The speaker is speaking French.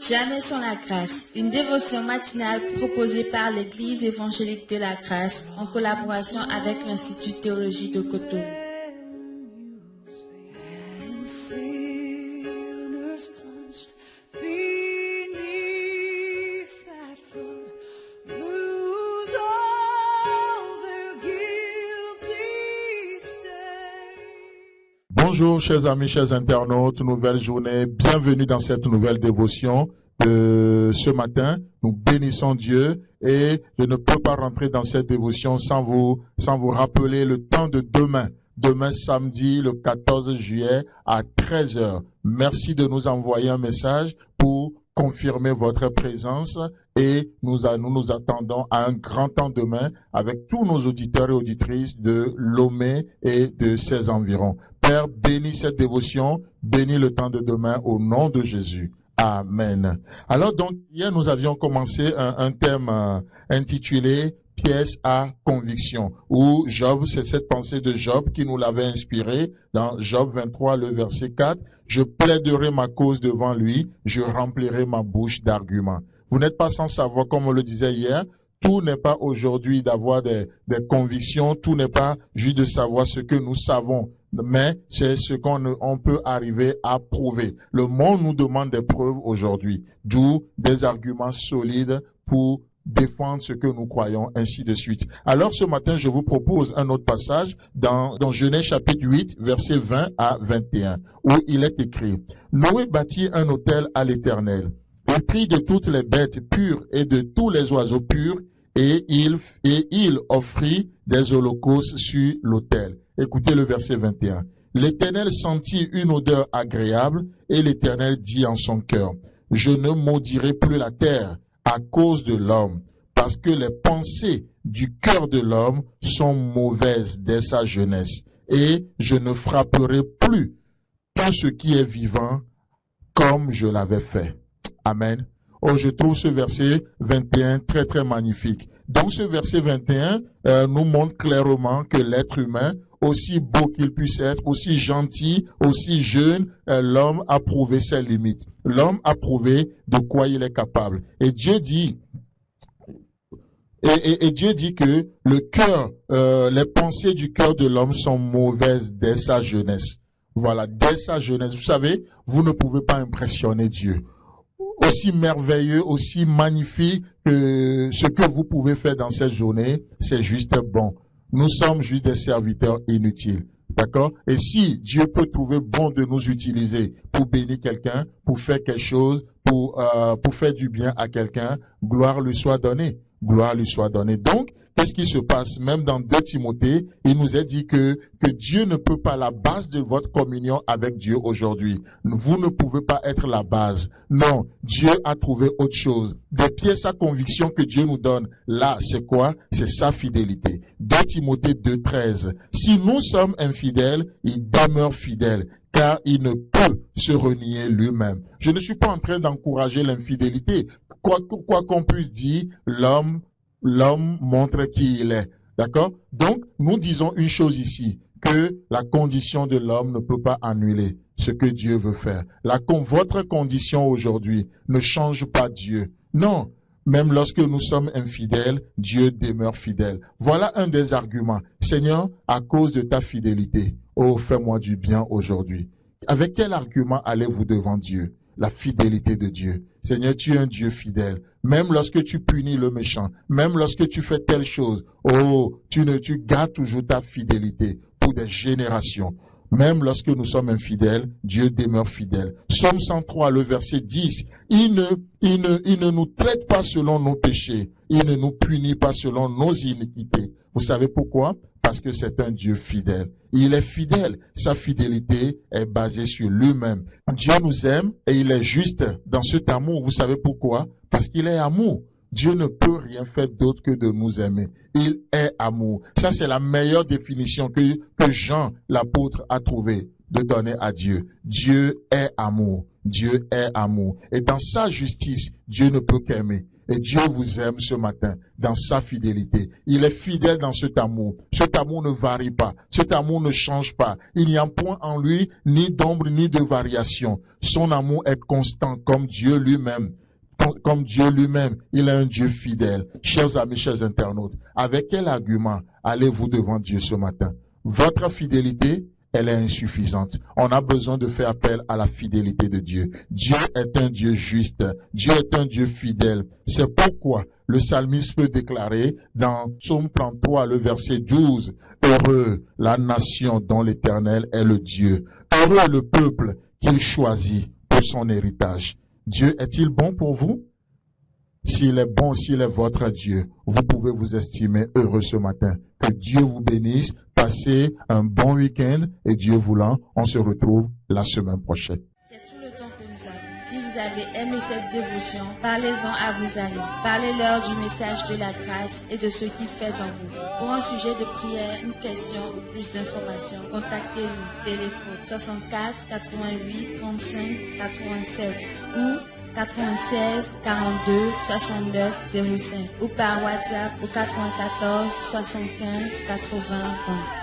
Jamais sans la grâce, une dévotion matinale proposée par l'Église évangélique de la grâce en collaboration avec l'Institut Théologie de Cotonou. Bonjour chers amis, chers internautes, nouvelle journée, bienvenue dans cette nouvelle dévotion de ce matin. Nous bénissons Dieu et je ne peux pas rentrer dans cette dévotion sans vous rappeler le temps de demain. Demain samedi, le 14 juillet à 13h. Merci de nous envoyer un message pour confirmer votre présence et nous nous attendons à un grand temps demain avec tous nos auditeurs et auditrices de Lomé et de ses environs. Père, bénis cette dévotion, bénis le temps de demain au nom de Jésus. Amen. Alors donc, hier nous avions commencé un thème intitulé « Pièce à conviction » où Job, c'est cette pensée de Job qui nous l'avait inspiré dans Job 23, le verset 4. « Je plaiderai ma cause devant lui, je remplirai ma bouche d'arguments. » Vous n'êtes pas sans savoir, comme on le disait hier, tout n'est pas aujourd'hui d'avoir des convictions, tout n'est pas juste de savoir ce que nous savons, mais c'est ce qu'on peut arriver à prouver. Le monde nous demande des preuves aujourd'hui, d'où des arguments solides pour défendre ce que nous croyons, ainsi de suite. Alors ce matin, je vous propose un autre passage dans Genèse chapitre 8, versets 20 à 21, où il est écrit « Noé bâtit un autel à l'Éternel. Il prit de toutes les bêtes pures et de tous les oiseaux purs, et il offrit des holocaustes sur l'autel. » Écoutez le verset 21. « L'Éternel sentit une odeur agréable, et l'Éternel dit en son cœur, « Je ne maudirai plus la terre à cause de l'homme, parce que les pensées du cœur de l'homme sont mauvaises dès sa jeunesse, et je ne frapperai plus tout ce qui est vivant comme je l'avais fait. » Amen. Oh, je trouve ce verset 21 très très magnifique. Donc ce verset 21 nous montre clairement que l'être humain, aussi beau qu'il puisse être, aussi gentil, aussi jeune, l'homme a prouvé ses limites. L'homme a prouvé de quoi il est capable. Et Dieu dit, Dieu dit que le cœur, les pensées du cœur de l'homme sont mauvaises dès sa jeunesse. Voilà, dès sa jeunesse. Vous savez, vous ne pouvez pas impressionner Dieu. Aussi merveilleux, aussi magnifique que ce que vous pouvez faire dans cette journée, c'est juste bon. Nous sommes juste des serviteurs inutiles. D'accord? Et si Dieu peut trouver bon de nous utiliser pour bénir quelqu'un, pour faire quelque chose, pour faire du bien à quelqu'un, gloire lui soit donnée. Gloire lui soit donnée. Donc, qu'est-ce qui se passe? Même dans 2 Timothée, il nous est dit que Dieu ne peut pas la base de votre communion avec Dieu aujourd'hui. Vous ne pouvez pas être la base. Non, Dieu a trouvé autre chose. Des pièces à conviction que Dieu nous donne. Là, c'est quoi? C'est sa fidélité. 2 Timothée 2,13. Si nous sommes infidèles, il demeure fidèle, car il ne peut se renier lui-même. Je ne suis pas en train d'encourager l'infidélité. Quoi qu'on puisse dire, l'homme montre qui il est. D'accord? Donc, nous disons une chose ici, que la condition de l'homme ne peut pas annuler ce que Dieu veut faire. Votre condition aujourd'hui ne change pas Dieu. Non. Même lorsque nous sommes infidèles, Dieu demeure fidèle. Voilà un des arguments. Seigneur, à cause de ta fidélité, oh, fais-moi du bien aujourd'hui. Avec quel argument allez-vous devant Dieu? La fidélité de Dieu. Seigneur, tu es un Dieu fidèle. Même lorsque tu punis le méchant, même lorsque tu fais telle chose, oh, tu gardes toujours ta fidélité pour des générations. Même lorsque nous sommes infidèles, Dieu demeure fidèle. Psaume 103, le verset 10. Il ne nous traite pas selon nos péchés. Il ne nous punit pas selon nos iniquités. Vous savez pourquoi? Parce que c'est un Dieu fidèle. Il est fidèle. Sa fidélité est basée sur lui-même. Dieu nous aime et il est juste dans cet amour. Vous savez pourquoi? Parce qu'il est amour. Dieu ne peut rien faire d'autre que de nous aimer. Il est amour. Ça, c'est la meilleure définition que Jean, l'apôtre, a trouvée de donner à Dieu. Dieu est amour. Dieu est amour. Et dans sa justice, Dieu ne peut qu'aimer. Et Dieu vous aime ce matin dans sa fidélité. Il est fidèle dans cet amour. Cet amour ne varie pas. Cet amour ne change pas. Il n'y a point en lui ni d'ombre ni de variation. Son amour est constant comme Dieu lui-même. Comme Dieu lui-même, il est un Dieu fidèle. Chers amis, chers internautes, avec quel argument allez-vous devant Dieu ce matin? Votre fidélité, elle est insuffisante. On a besoin de faire appel à la fidélité de Dieu. Dieu est un Dieu juste. Dieu est un Dieu fidèle. C'est pourquoi le psalmiste peut déclarer dans Psaume 33, le verset 12, « Heureux la nation dont l'Éternel est le Dieu. Heureux le peuple qu'il choisit pour son héritage. » Dieu est-il bon pour vous? S'il est bon, s'il est votre Dieu, vous pouvez vous estimer heureux ce matin. Que Dieu vous bénisse. Passez un bon week-end et Dieu voulant, on se retrouve la semaine prochaine. C'est tout le temps que nous avons. Si vous avez aimé cette dévotion, parlez-en à vos amis. Parlez-leur du message de la grâce et de ce qu'il fait dans vous. Pour un sujet de prière, une question ou plus d'informations, contactez-nous. Téléphone 64 88 35 87 ou 96 42 69 05 ou par WhatsApp au 94 75 80 20.